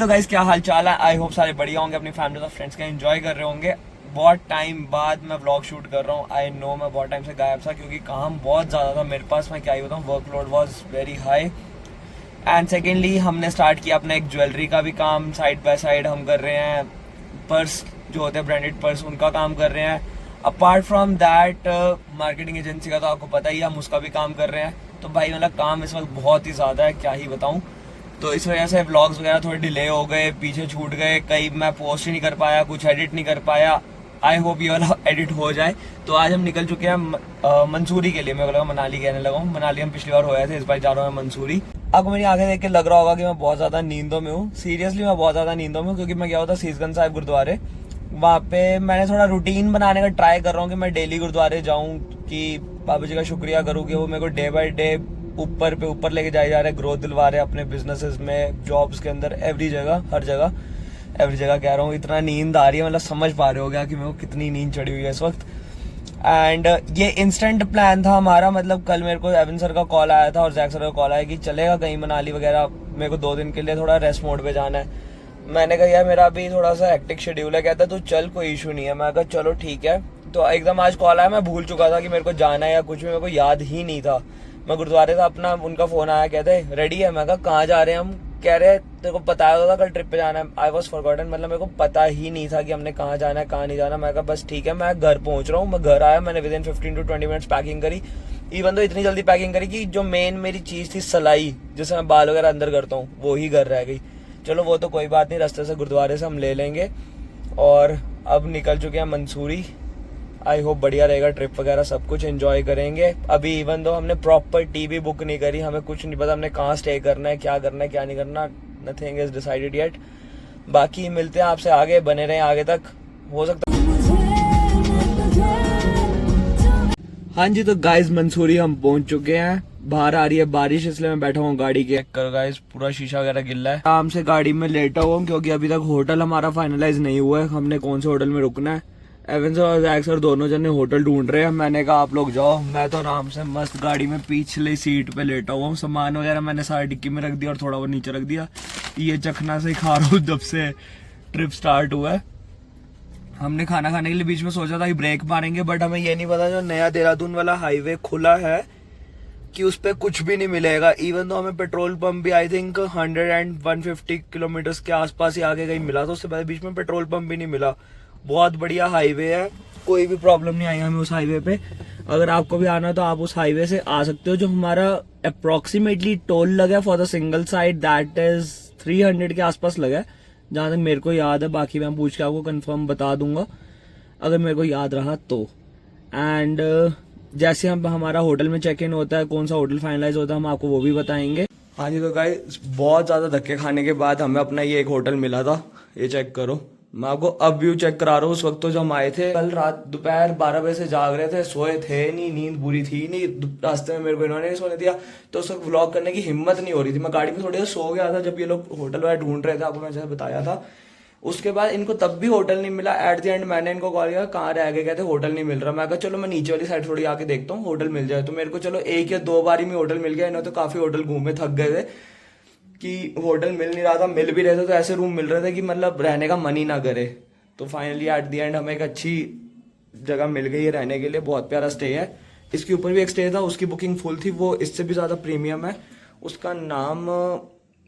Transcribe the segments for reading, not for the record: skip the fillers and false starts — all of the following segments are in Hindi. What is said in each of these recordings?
तो गाइस क्या हाल चाल है। आई होप सारे बढ़िया होंगे, अपनी फैमिली और फ्रेंड्स का एंजॉय कर रहे होंगे। बहुत टाइम बाद मैं व्लॉग शूट कर रहा हूँ। आई नो मैं बहुत टाइम से गायब था क्योंकि काम बहुत ज़्यादा था मेरे पास। मैं क्या ही बताऊँ, workload was very high. And secondly हमने स्टार्ट किया अपना एक ज्वेलरी का भी काम, साइड बाय साइड हम कर रहे हैं। पर्स जो होते हैं ब्रांडेड पर्स, उनका काम कर रहे हैं। Apart from that marketing agency का तो आपको पता ही है, हम उसका भी काम कर रहे हैं। तो भाई मतलब काम इस वक्त बहुत ही ज़्यादा है, क्या ही बताऊँ। तो इस वजह से व्लॉग्स वगैरह थोड़े डिले हो गए, पीछे छूट गए, कई मैं पोस्ट ही नहीं कर पाया, कुछ एडिट नहीं कर पाया। आई होप ये वाला एडिट हो जाए। तो आज हम निकल चुके हैं मंसूरी के लिए। मैं लगा मनाली कहने लगा हूँ, मनाली हम पिछली बार होए थे, इस बार जा रहा हूँ मंसूरी। आपको मेरी आंखें देख के लग रहा होगा कि मैं बहुत ज़्यादा नींदों में हूँ। सीरियसली मैं बहुत ज़्यादा नींदों में हूँ क्योंकि मैं गया होता सीसगंज साहिब गुरुद्वारे। वहाँ पे मैंने थोड़ा रूटीन बनाने का ट्राई कर रहा हूँ कि मैं डेली गुरुद्वारे जाऊँ, कि बाबा जी का शुक्रिया करूँ कि वो मेरे को डे बाय डे ऊपर पे ऊपर लेके जाए जा रहे हैं, ग्रोथ दिलवा रहे हैं अपने बिजनेसेस में, जॉब्स के अंदर, एवरी जगह, हर जगह, एवरी जगह कह रहा हूँ। इतना नींद आ रही है, मतलब समझ पा रहे हो गया कि मेरे को कितनी नींद चढ़ी हुई है इस वक्त। एंड ये इंस्टेंट प्लान था हमारा। मतलब कल मेरे को एवन सर का कॉल आया था और जैक सर का कॉल आया कि चलेगा कहीं मनाली वगैरह। मेरे को 2 दिन के लिए थोड़ा रेस्ट मोड पे जाना है। मैंने कहा यार मेरा अभी थोड़ा सा हेक्टिक शेड्यूल है। कहता तू चल, कोई इशू नहीं है। मैं कहा चलो ठीक है। तो एकदम आज कॉल आया, मैं भूल चुका था कि मेरे को जाना है या कुछ भी, मेरे को याद ही नहीं था। मैं गुरुद्वारे था अपना, उनका फोन आया, कहते रेडी है। मैं कहा कहाँ जा रहे हैं हम? कह रहे तेरे को बताया था कल ट्रिप पे जाना है। आई वॉज फॉरगॉटन, मतलब मेरे को पता ही नहीं था कि हमने कहाँ जाना है कहाँ नहीं जाना। मैं कहा बस ठीक है, मैं घर पहुंच रहा हूँ। मैं घर आया, मैंने with in 15 to 20 minutes packing करी। इवन तो इतनी जल्दी पैकिंग करी कि जो मेन मेरी चीज़ थी सलाई, जिससे मैं बाल वगैरह अंदर करता हूँ, वो ही घर रह गई। चलो वो तो कोई बात नहीं, रास्ते से गुरुद्वारे से हम ले लेंगे। और अब निकल चुके हैं मंसूरी। आई होप बढ़िया रहेगा, ट्रिप वगैरह सब कुछ एंजॉय करेंगे। अभी इवन दो हमने प्रॉपर टीवी बुक नहीं करी, हमें कुछ नहीं पता हमने कहाँ स्टे करना है, क्या करना है, क्या नहीं करना। Nothing is decided yet. बाकी मिलते हैं आपसे आगे, बने रहें आगे तक, हो सकता है। हाँ जी, तो गाइस मंसूरी हम पहुंच चुके हैं। बाहर आ रही है बारिश, इसलिए मैं बैठा हूँ गाड़ी के कर। गाइस पूरा शीशा वगैरह गिल्ला है। आराम से गाड़ी में लेटा हुआ हूँ क्योंकि अभी तक होटल हमारा फाइनलाइज नहीं हुआ है, हमने कौन से होटल में रुकना है। एवन सर और जैक सर दोनों जने होटल ढूंढ रहे हैं। मैंने कहा आप लोग जाओ, मैं तो आराम से मस्त गाड़ी में पिछले सीट पे लेटा हुआ हूँ। सामान वगैरह मैंने सारी डिक्की में रख दिया और थोड़ा वो नीचे रख दिया। ये चखना से खा रहा हूँ जब से ट्रिप स्टार्ट हुआ है। हमने खाना खाने के लिए बीच में सोचा था कि ब्रेक मारेंगे, बट हमें ये नहीं पता जो नया देहरादून वाला हाईवे खुला है कि उस पर कुछ भी नहीं मिलेगा। इवन तो हमें पेट्रोल पंप भी आई थिंक 100 and 150 किलोमीटर के आसपास ही आगे कहीं मिला था, उससे पहले बीच में पेट्रोल पंप भी नहीं मिला। बहुत बढ़िया हाईवे है, कोई भी प्रॉब्लम नहीं आई हमें उस हाईवे पे। अगर आपको भी आना तो आप उस हाईवे से आ सकते हो। जो हमारा अप्रोक्सीमेटली टोल लगा for the single side, that is 300 के आसपास लगा है, जहाँ तक मेरे को याद है। बाकी मैं पूछ के आपको कंफर्म बता दूंगा अगर मेरे को याद रहा तो। एंड जैसे हम हमारा होटल में चेक इन होता है, कौन सा होटल फाइनलाइज होता है, हम आपको वो भी बताएंगे। हाँ जी, तो गाइस बहुत ज़्यादा धक्के खाने के बाद हमें अपना ये एक होटल मिला था। ये चेक करो, मैं आपको अब व्यू चेक करा रहा हूँ। उस वक्त तो जब हम आए थे कल रात दोपहर 12 बजे से जाग रहे थे, सोए थे नहीं, नींद बुरी थी नहीं। रास्ते में मेरे को इन्होंने नहीं सोने दिया, तो उस वक्त व्लॉग करने की हिम्मत नहीं हो रही थी। मैं गाड़ी में थोड़ी देर सो गया था जब ये लोग होटल वगैरह ढूंढ रहे थे, आपको मैं जैसे बताया था। उसके बाद इनको तब भी होटल नहीं मिला। एट द एंड मैंने इनको कॉल किया, कहाँ रह गए? कहते होटल नहीं मिल रहा। मैं कहा चलो मैं नीचे वाली साइड थोड़ी आके देखता हूँ, होटल मिल जाए। तो मेरे को चलो 1 या 2 बार ही में होटल मिल गया। इन्होंने तो काफ़ी होटल घूमे, थक गए थे कि होटल मिल नहीं रहा था। मिल भी रहे थे तो ऐसे रूम मिल रहे थे कि मतलब रहने का मन ही ना करे। तो फाइनली एट द एंड हमें एक अच्छी जगह मिल गई है रहने के लिए, बहुत प्यारा स्टे है। इसके ऊपर भी एक स्टे था, उसकी बुकिंग फुल थी, वो इससे भी ज़्यादा प्रीमियम है। उसका नाम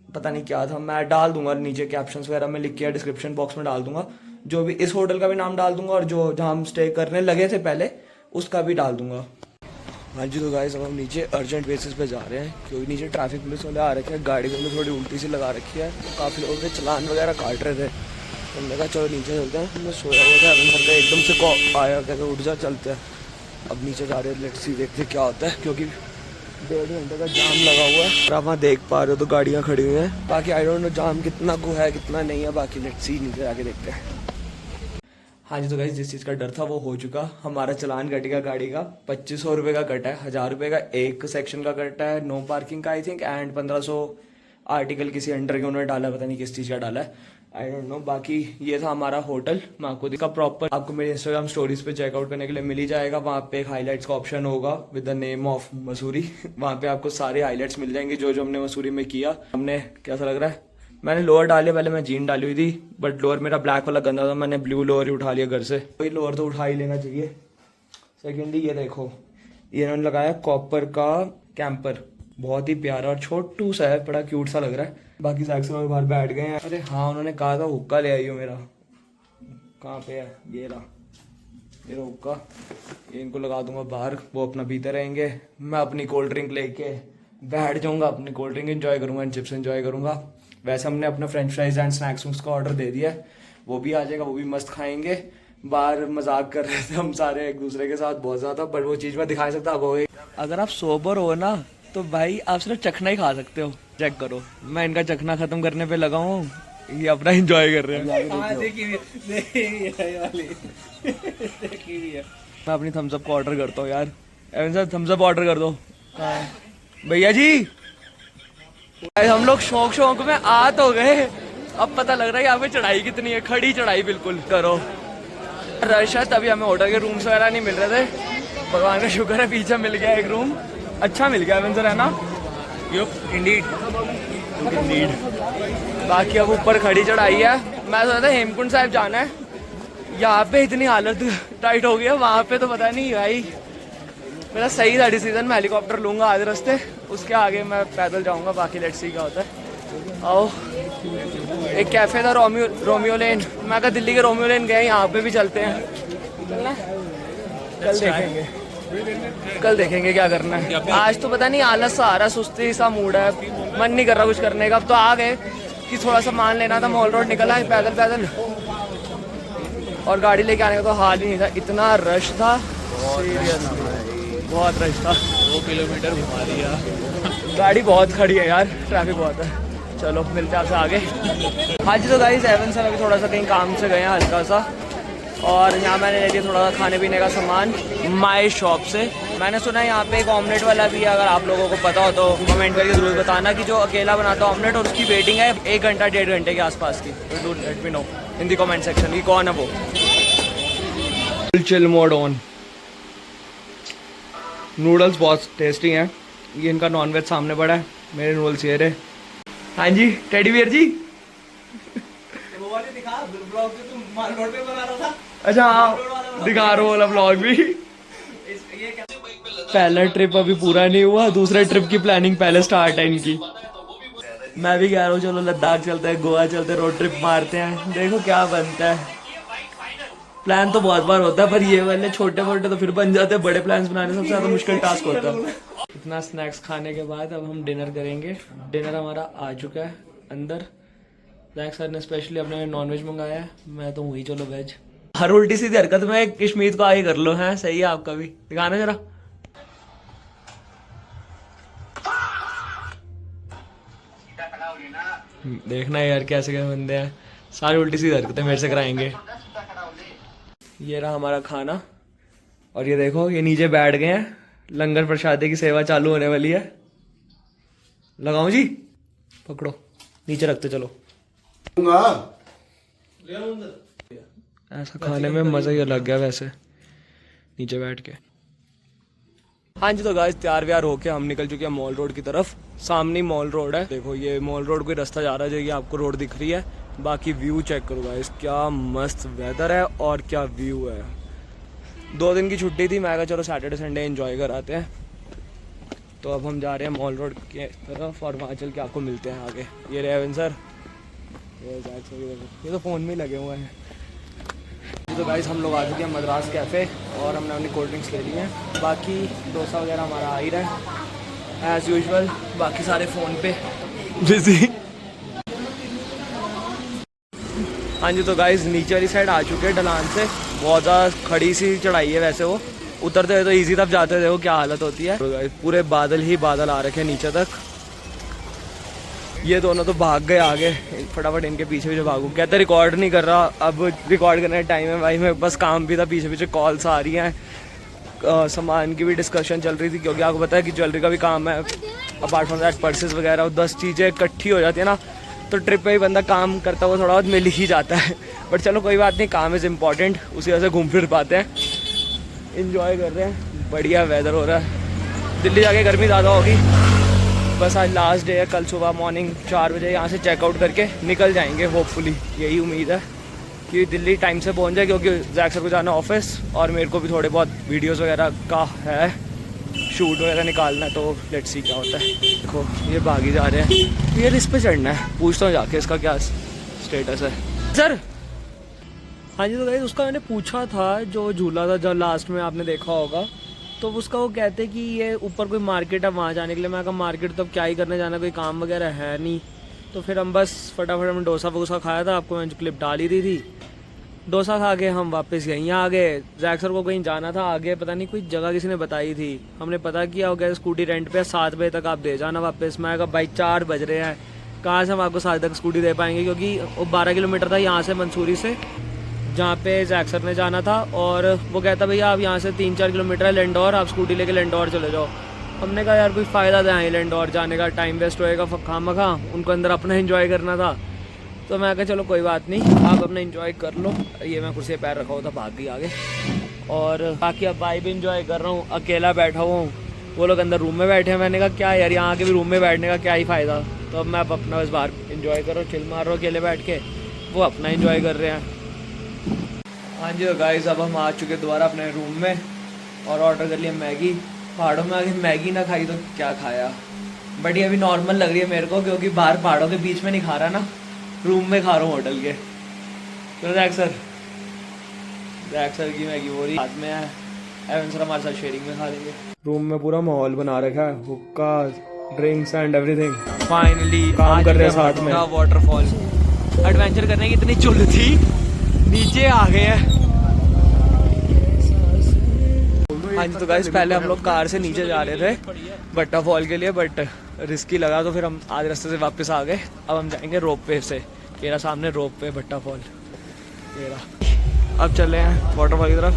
पता नहीं क्या था, मैं डाल दूंगा नीचे कैप्शंस वगैरह में लिख के, डिस्क्रिप्शन बॉक्स में डाल दूंगा। जो भी इस होटल का भी नाम डाल दूंगा और जो जहाँ हम स्टे करने लगे थे पहले उसका भी डाल दूंगा। हाँ जी, तो गाइस अब हम नीचे अर्जेंट बेसिस पे जा रहे हैं क्योंकि नीचे ट्रैफिक पुलिस वाले आ रखे हैं। गाड़ी को हमने थोड़ी उल्टी सी लगा रखी है, तो काफ़ी लोगों के चलान वगैरह काट रहे थे। तो हमने कहा चलो नीचे चलते हैं। मैं सोया हुआ था, अभी सर एकदम से कॉल आया, कहते उठ जा चलते हैं। अब नीचे जा रहे हैं, लेट्स सी देखते क्या होता है, क्योंकि 1.5 घंटे का जाम लगा हुआ है। आप वहाँ देख पा रहे हो तो गाड़ियाँ खड़ी हुई हैं। बाकी आई डोंट नो जाम कितना को है कितना नहीं है, बाकी लेट्स सी नीचे आके देखते हैं। हाँ जी, तो गाइस जिस चीज़ का डर था वो हो चुका। हमारा चलान कट गया गाड़ी का। 2500 रुपये का कटा है, 1000 रुपये का एक सेक्शन का कटा है, नो पार्किंग का आई थिंक, एंड 1500 आर्टिकल किसी अंडर के उन्होंने डाला, पता नहीं किस चीज़ का डाला है, आई डोंट नो। बाकी ये था हमारा होटल। मैं आपको दिखा प्रॉपर, आपको मेरे इंस्टाग्राम स्टोरीज पे चेकआउट करने के लिए मिल ही जाएगा। वहाँ पे एक हाईलाइट्स का ऑप्शन होगा with the name of Mussoorie. वहाँ पे आपको सारे हाईलाइट्स मिल जाएंगे जो जो हमने मसूरी में किया। हमने कैसा लग रहा है? मैंने लोअर डाली, पहले मैं जीन डाली हुई थी बट लोअर मेरा ब्लैक वाला गंदा था, मैंने ब्लू लोअर ही उठा लिया घर से। वही लोअर तो उठा ही लेना चाहिए। सेकेंडली ये देखो, ये इन्होंने लगाया कॉपर का कैंपर, बहुत ही प्यारा और छोटू सा है, बड़ा क्यूट सा लग रहा है। बाकी सैक्स में बाहर बैठ गए हैं। अरे हाँ, उन्होंने कहा था हुक्का ले आई हो मेरा, कहाँ पे है? ये रहा, ये हुक्का, ये इनको लगा दूंगा बाहर, वो अपना पीते रहेंगे, मैं अपनी कोल्ड ड्रिंक लेके बैठ जाऊंगा, अपनी कोल्ड ड्रिंक एंजॉय करूंगा एंड चिप्स एंजॉय करूंगा। वैसे हमने अपना फ्रेंच फ्राइज एंड स्नैक्स का ऑर्डर दे दिया है, वो भी आ जाएगा, वो भी मस्त खाएंगे। बाहर मजाक कर रहे थे हम सारे एक दूसरे के साथ बहुत ज़्यादा, पर वो चीज़ मैं दिखा सकता हूँ। अगर आप सोबर हो ना तो भाई आप सिर्फ चखना ही खा सकते हो। चेक करो, मैं इनका चखना खत्म करने पे लगा हूँ, ये अपना एंजॉय कर रहे हैं। मैं अपनी थम्सअप को ऑर्डर करता हूँ यार। एवन सर थम्सअप ऑर्डर कर दो। भैया जी, हम लोग शौक में आ तो गए, अब पता लग रहा है यहाँ पे चढ़ाई कितनी है, खड़ी चढ़ाई बिल्कुल। करो रश है, तभी हमें होटल के रूम्स वगैरह नहीं मिल रहे थे, भगवान का शुक्र है पीछे मिल गया एक रूम, अच्छा मिल गया एवन सर, है ना? इंडीड। बाकी अब ऊपर खड़ी चढ़ाई है। मैं सोचा था हेमकुंड साहिब जाना है, यहाँ पे इतनी हालत टाइट हो गई है, वहाँ पे तो पता नहीं भाई। मेरा सही था डिसीजन, मैं हेलीकॉप्टर लूंगा आधे रास्ते, उसके आगे मैं पैदल जाऊंगा, बाकी लेट्स सी क्या होता है। आओ, एक कैफे था रोमियो लेन, मैं कहा दिल्ली के रोमियो लेन गए, यहाँ पे भी चलते हैं, चलना कल देखेंगे क्या करना है। आज तो पता नहीं आलस सा आ रहा, सुस्ती सा मूड है, मन नहीं कर रहा कुछ करने का। अब तो आ गए कि थोड़ा सा मान लेना था, मॉल रोड निकला है पैदल, और गाड़ी लेके आने का तो हाल ही नहीं था, इतना रश था, बहुत रश था। 2 किलोमीटर घुमा दिया, गाड़ी बहुत खड़ी है यार, ट्रैफिक बहुत है। चलो मिलते हैं आपसे आगे। हाँ जी, तो गाइस एवन सर अभी थोड़ा सा कहीं काम से गए हैं हल्का सा, और यहाँ मैंने ले लिया थोड़ा सा खाने पीने का सामान माई शॉप से। मैंने सुना है यहाँ पे एक ऑमलेट वाला भी है, अगर आप लोगों को पता हो तो कमेंट करके जरूर बताना कि जो अकेला बनाता है ऑमलेट, और उसकी वेटिंग है 1 घंटा 1.5 घंटे के आसपास की। तो do let me know in the comment section कि कौन है वो। Full chill mode on. Noodles बहुत टेस्टी हैं, ये इनका नॉनवेज सामने पड़ा है, मेरे नूडल्स ये रहे। हाँ जी टेडी बियर जी, अच्छा हाँ दिखा रहा वाला ब्लॉग भी। पहला ट्रिप अभी पूरा नहीं हुआ, दूसरे ट्रिप की प्लानिंग पहले स्टार्ट है इनकी। मैं भी कह रहा हूँ चलो लद्दाख चलते हैं, गोवा चलते हैं, रोड ट्रिप मारते हैं, देखो क्या बनता है। प्लान तो बहुत बार होता है, पर ये वाले छोटे मोटे तो फिर बन जाते हैं, बड़े प्लान्स बनाने सबसे ज़्यादा मुश्किल टास्क होता है। इतना स्नैक्स खाने के बाद अब हम डिनर करेंगे। डिनर हमारा आ चुका है अंदर, जैक सर ने स्पेशली अपने नॉनवेज मंगाया है, मैं तो वही चलो वेज। हर उल्टी सीधी हरकत में कश्मीर को आगे कर लो, हैं सही है आपका भी, दिखाना जरा। देखना यार कैसे कैसे बंदे हैं, सारी उल्टी सीधी हरकतें मेरे से कराएंगे। ये रहा हमारा खाना, और ये देखो ये नीचे बैठ गए हैं, लंगर प्रसादी की सेवा चालू होने वाली है। लगाऊं जी, पकड़ो, नीचे रखते चलो। ऐसा खाने में मज़ा ही अलग गया वैसे, नीचे बैठ के। हाँ जी, तो गाइस तैयार व्यार होके हम निकल चुके हैं मॉल रोड की तरफ। सामने ही मॉल रोड है, देखो ये मॉल रोड कोई रास्ता जा रहा है जो ये आपको रोड दिख रही है। बाकी व्यू चेक करो गाइस, क्या मस्त वेदर है और क्या व्यू है। 2 दिन की छुट्टी थी, मैं कहा चलो सैटरडे संडे एंजॉय कराते हैं। तो अब हम जा रहे हैं मॉल रोड के तरफ, और वहाँ चल के आपको मिलते हैं आगे। ये रेवन सर, ये तो फ़ोन में ही लगे हुए हैं। तो गाइस हम लोग आ चुके हैं मद्रास कैफ़े, और हमने अपनी कोल्ड ड्रिंक्स ले ली हैं। बाकी डोसा वगैरह हमारा आ ही रहा है एज़ यूजुअल, बाकी सारे फ़ोन पे बिजी। हाँ जी, तो गाइस नीचे वाली साइड आ चुके हैं ढलान से, बहुत ज़्यादा खड़ी सी चढ़ाई है वैसे, वो उतरते हुए तो ईजी, तब जाते देखो क्या हालत होती है। तो गाइस पूरे बादल ही बादल आ रखे हैं नीचे तक। ये दोनों तो भाग गए आगे, फटाफट इनके पीछे पीछे भागू। कहते रिकॉर्ड नहीं कर रहा, अब रिकॉर्ड करने का टाइम है भाई, मैं बस काम भी था, पीछे पीछे कॉल्स आ रही हैं, सामान की भी डिस्कशन चल रही थी, क्योंकि आपको पता है कि ज्वेलरी का भी काम है। अपार्ट फ्रॉम दैट पर्सेस वगैरह, 10 चीज़ें इकट्ठी हो जाती है ना, तो ट्रिप पे ही बंदा काम करता हुआ थोड़ा बहुत मिल ही जाता है। बट चलो कोई बात नहीं, काम इज़ इम्पॉर्टेंट, उसी वजह से घूम फिर पाते हैं, इंजॉय कर रहे हैं। बढ़िया वेदर हो रहा है, दिल्ली जाके गर्मी ज़्यादा होगी, बस आज लास्ट डे है, कल सुबह मॉर्निंग 4 बजे यहाँ से चेकआउट करके निकल जाएंगे होपफुली, यही उम्मीद है कि दिल्ली टाइम से पहुँच जाए, क्योंकि जैक सर को जाना ऑफिस और मेरे को भी थोड़े बहुत वीडियोस वगैरह का है, शूट वगैरह निकालना है, तो लेट्स सी क्या होता है। देखो ये भागी जा रहे हैं, ये इस पे चढ़ना है, पूछता हूँ जाके इसका क्या स्टेटस है। सर हाँ जी, तो गाइस उसका मैंने पूछा था, जो झूला था जो लास्ट में आपने देखा होगा, तो उसका वो कहते कि ये ऊपर कोई मार्केट है वहाँ जाने के लिए। मैं कहा मार्केट तो अब क्या ही करने जाना, कोई काम वगैरह है नहीं। तो फिर हम बस फटाफट हमने डोसा वोसा खाया था, आपको मैंने क्लिप डाल ही दी थी। डोसा खा के हम वापस यहीं आ गए। जैक सर को कहीं जाना था आगे, पता नहीं कोई जगह किसी ने बताई थी, हमने पता किया हो गया स्कूटी रेंट पे 7 बजे तक आप दे जाना वापस। मैं कहा भाई 4 बज रहे हैं, कहाँ से हम आपको 7 तक स्कूटी दे पाएंगे, क्योंकि वो 12 किलोमीटर था यहाँ से मंसूरी से, जहाँ पे जैक सर ने जाना था। और वो कहता भैया आप यहाँ से 3-4 किलोमीटर है लैंडौर, आप स्कूटी लेके लैंडौर चले जाओ। हमने कहा यार कोई फ़ायदा था यहाँ लैंडौर जाने का, टाइम वेस्ट होएगा खामखा, उनको अंदर अपना एंजॉय करना था। तो मैं कहा चलो कोई बात नहीं, आप अपना एंजॉय कर लो। ये मैं कुर्सी पे पैर रखा हुआ था, भाग गई आगे। और बाकी अब भाई भी इंजॉय कर रहा हूँ, अकेला बैठा हुआ हूँ, वो लोग अंदर रूम में बैठे हैं। मैंने कहा क्या यार यहाँ के भी रूम में बैठने का क्या ही फ़ायदा, तो अब मैं अब अपना बस बाहर इंजॉय कर रहा हूँ, चिल मार रहा हूँ अकेले बैठ के, वो अपना इंजॉय कर रहे हैं। हाँ जी, तो गाइस अब हम आ चुके दोबारा अपने रूम में और ऑर्डर कर लिया मैगी। पहाड़ों में आके मैगी ना खाई तो क्या खाया, बट ये अभी नॉर्मल लग रही है मेरे को, क्योंकि बाहर पहाड़ों के बीच में नहीं खा रहा ना, रूम में खा रहा हूँ होटल के। तो जैक सर की मैगी हो रही हाथ में है, एवन सर हमारे साथ शेयरिंग में खा लेंगे। रूम में पूरा माहौल बना रखा है, हुक्का, ड्रिंक्स एंड एवरीथिंग। फाइनली काम कर रहे हैं साथ में। वाटरफॉल एडवेंचर करने की इतनी चुल थी, नीचे आ गए हैं। हाँ जी, तो गाइस पहले हम लोग कार से नीचे जा रहे थे भट्टा फॉल के लिए, बट रिस्की लगा तो फिर हम आधे रास्ते से वापस आ गए। अब हम जाएंगे रोप वे से, मेरा सामने रोप वे भट्टा फॉल मेरा। अब चले हैं वाटरफॉल की तरफ।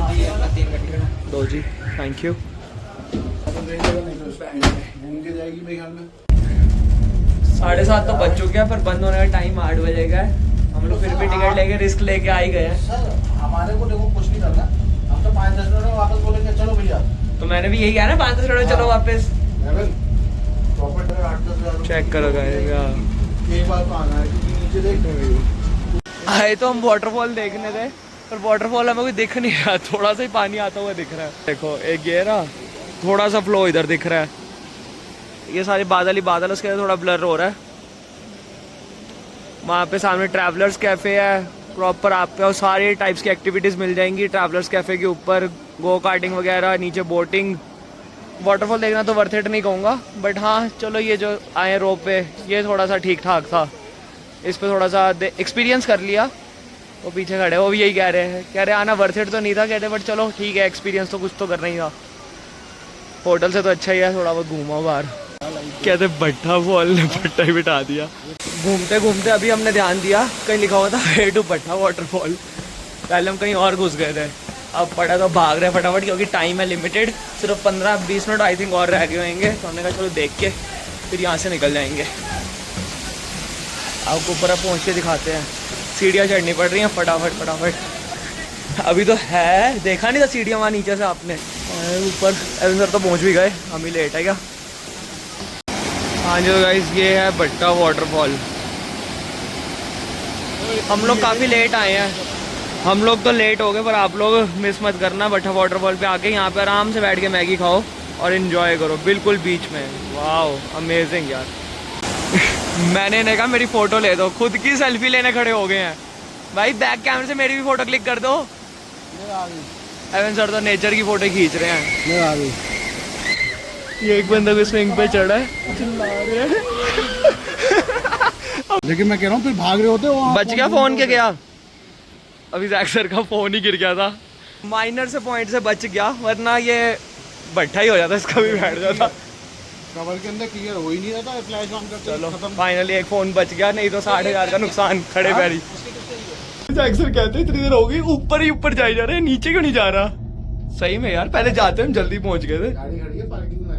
दो जी, थैंक यू। 7:30 तो बज चुके हैं, पर बंद होने का टाइम 8 बजे का है। हम लोग फिर भी टिकट लेके रिस्क लेके आ ही गए हैं। सर हमारे को देखो कुछ नहीं करना, हम तो 5-10 मिनट में वापस बोलेंगे चलो भैया। तो मैंने भी यही कहा ना 5-10 मिनट में चलो वापस। प्रॉफिट 8-10 चेक करो गाइस यार, एक बार तो आना है, क्योंकि नीचे देखने आए तो हम वाटरफॉल देखने थे, पर वाटरफॉल हमें कोई दिख नहीं रहा, थोड़ा सा ही पानी आता हुआ दिख रहा है। देखो एक ये रहा, थोड़ा सा फ्लो इधर दिख रहा है, ये सारे बादल ही बादल, उसके थोड़ा ब्लर हो रहा है। वहाँ पे सामने ट्रैवलर्स कैफ़े है, प्रॉपर आपको सारे टाइप्स की एक्टिविटीज़ मिल जाएंगी ट्रैवलर्स कैफ़े के ऊपर, गो कार्टिंग वगैरह, नीचे बोटिंग। वाटरफॉल देखना तो वर्थ इट नहीं कहूँगा, बट हाँ चलो ये जो आए रोप वे ये थोड़ा सा ठीक ठाक था, इस पर थोड़ा सा एक्सपीरियंस कर लिया। वो पीछे खड़े वो भी यही कह रहे आना वर्थ इट तो नहीं था, कहते बट चलो ठीक है, एक्सपीरियंस तो कुछ तो करना ही था। होटल से तो अच्छा ही है, थोड़ा बहुत घूमा बाहर। कहते भट्टा फॉल ने भट्टा ही बिठा दिया। घूमते घूमते अभी हमने ध्यान दिया कहीं लिखा हुआ था वे टू भट्टा वाटरफॉल, पहले हम कहीं और घुस गए थे, अब पड़ा तो भाग रहे फटाफट, क्योंकि टाइम है लिमिटेड, सिर्फ 15-20 मिनट आई थिंक और रह गए होंगे। तो हमने कहा चलो देख के फिर यहाँ से निकल जाएंगे। आपको ऊपर पहुँच के दिखाते हैं, सीढ़ियाँ चढ़नी पड़ रही हैं फटाफट। अभी तो है, देखा नहीं था सीढ़ियाँ वहाँ नीचे से आपने, ऊपर सर तो पहुँच भी गए, हम ही लेट है क्या। हाँ जी गाइस, ये है भट्टा वाटरफॉल। हम लोग काफ़ी लेट आए हैं, हम लोग तो लेट हो गए, पर आप लोग मिस मत करना। भट्टा वाटरफॉल पे आके यहाँ पे आराम से बैठ के मैगी खाओ और एंजॉय करो, बिल्कुल बीच में। वाओ अमेजिंग यार। मैंने इन्हें कहा मेरी फ़ोटो ले दो, खुद की सेल्फी लेने खड़े हो गए हैं। भाई बैक कैमरे से मेरी भी फ़ोटो क्लिक कर दो। एवन सर तो नेचर की फ़ोटो खींच रहे हैं। ये एक बंदा को स्विंग पे चढ़ा है, चिल्ला रहे हैं। लेकिन मैं कह रहा हूँ फिर भाग रहे होते हो। बच गया फोन के गया, अभी जैक सर का फोन ही गिर गया था, माइनर से पॉइंट से बच गया, वरना ये भट्टा ही हो जाता, इसका भी बैठ जाता। कवर के अंदर क्लियर हो ही नहीं रहा था, फ्लैश ऑन करके चलो फाइनली एक फोन बच गया, नहीं तो 60,000 का नुकसान खड़े पैरी। जैक सर कहते इतनी देर हो गई, ऊपर ही ऊपर जाए जा रहे हैं, नीचे क्यों नहीं जा रहा। सही में यार, पहले जाते हम जल्दी पहुंच गए थे। गाड़ी खड़ी है पार्किंग में,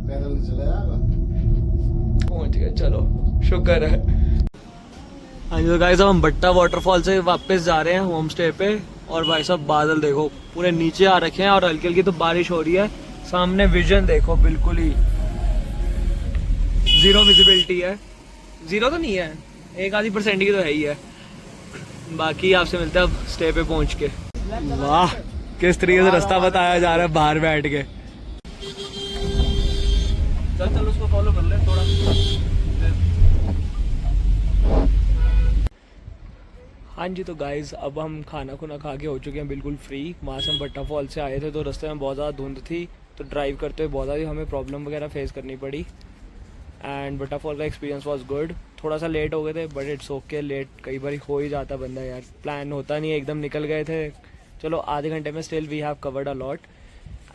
पैदल नहीं चला यार, पहुंच गए, चलो शुक्र है। हाँ जी, तो गाइस अब हम भट्टा वाटरफॉल से वापस जा रहे हैं होम स्टे पे, और भाई साहब बादल देखो पूरे नीचे आ रखे हैं, और हल्की हल्की तो बारिश हो रही है। सामने विजन देखो, बिल्कुल ही जीरो विजिबिलिटी है, जीरो तो नहीं है, 1-आधी% की तो है ही है। बाकी आपसे मिलते हैं अब स्टे पे पहुंच के। वाह किस तरीके से रास्ता बताया जा रहा है बाहर बैठ के। चल चल उसको फॉलो कर ले थोड़ा। हाँ जी, तो गाइज अब हम खाना खुना खा के हो चुके हैं बिल्कुल फ्री। वहाँ से हम भट्टा फॉल से आए थे तो रास्ते में बहुत ज़्यादा धुंध थी, तो ड्राइव करते हुए बहुत ज़्यादा हमें प्रॉब्लम वगैरह फेस करनी पड़ी। एंड भट्टा फॉल का एक्सपीरियंस वाज गुड। थोड़ा सा लेट हो गए थे बट इट्स ओके, लेट कई बार हो ही जाता बंदा यार, प्लान होता नहीं है, एकदम निकल गए थे। चलो आधे घंटे में still we have covered a lot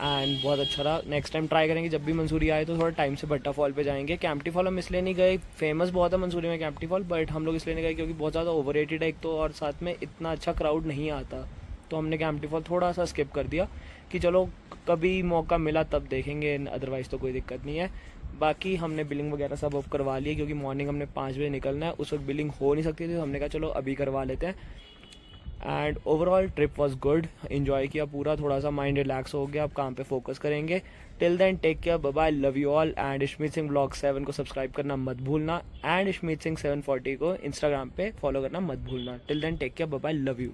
and बहुत अच्छा रहा। नेक्स्ट टाइम ट्राई करेंगे, जब भी मंसूरी आए तो थोड़ा टाइम से भट्टा फॉल पे जाएंगे। कैंपटी फॉल हम इसलिए नहीं गए, फेमस बहुत है मंसूरी में कैंपटी फॉल, बट हम लोग इसलिए नहीं गए क्योंकि बहुत ज़्यादा ओवररेटेड है एक तो, और साथ में इतना अच्छा क्राउड नहीं आता, तो हमने कैंपटी फॉल थोड़ा सा स्किप कर दिया कि चलो कभी मौका मिला तब देखेंगे, अदरवाइज़ तो कोई दिक्कत नहीं है। बाकी हमने बिलिंग वगैरह सब अब करवा ली क्योंकि मॉर्निंग हमने 5 बजे निकलना है, उस वक्त बिलिंग हो नहीं सकती थी, तो हमने कहा चलो अभी करवा लेते हैं। And overall trip was good, enjoy किया पूरा, थोड़ा सा माइंड रिलैक्स हो गया, अब काम पे फोकस करेंगे। Till then take care, bye bye, love you all. And Ishmeet Singh blog 7 को सब्सक्राइब करना मत भूलना, एंड इशमीत सिंह 740 को इंस्टाग्राम पे फॉलो करना मत भूलना। Till then take care, bye bye, love you.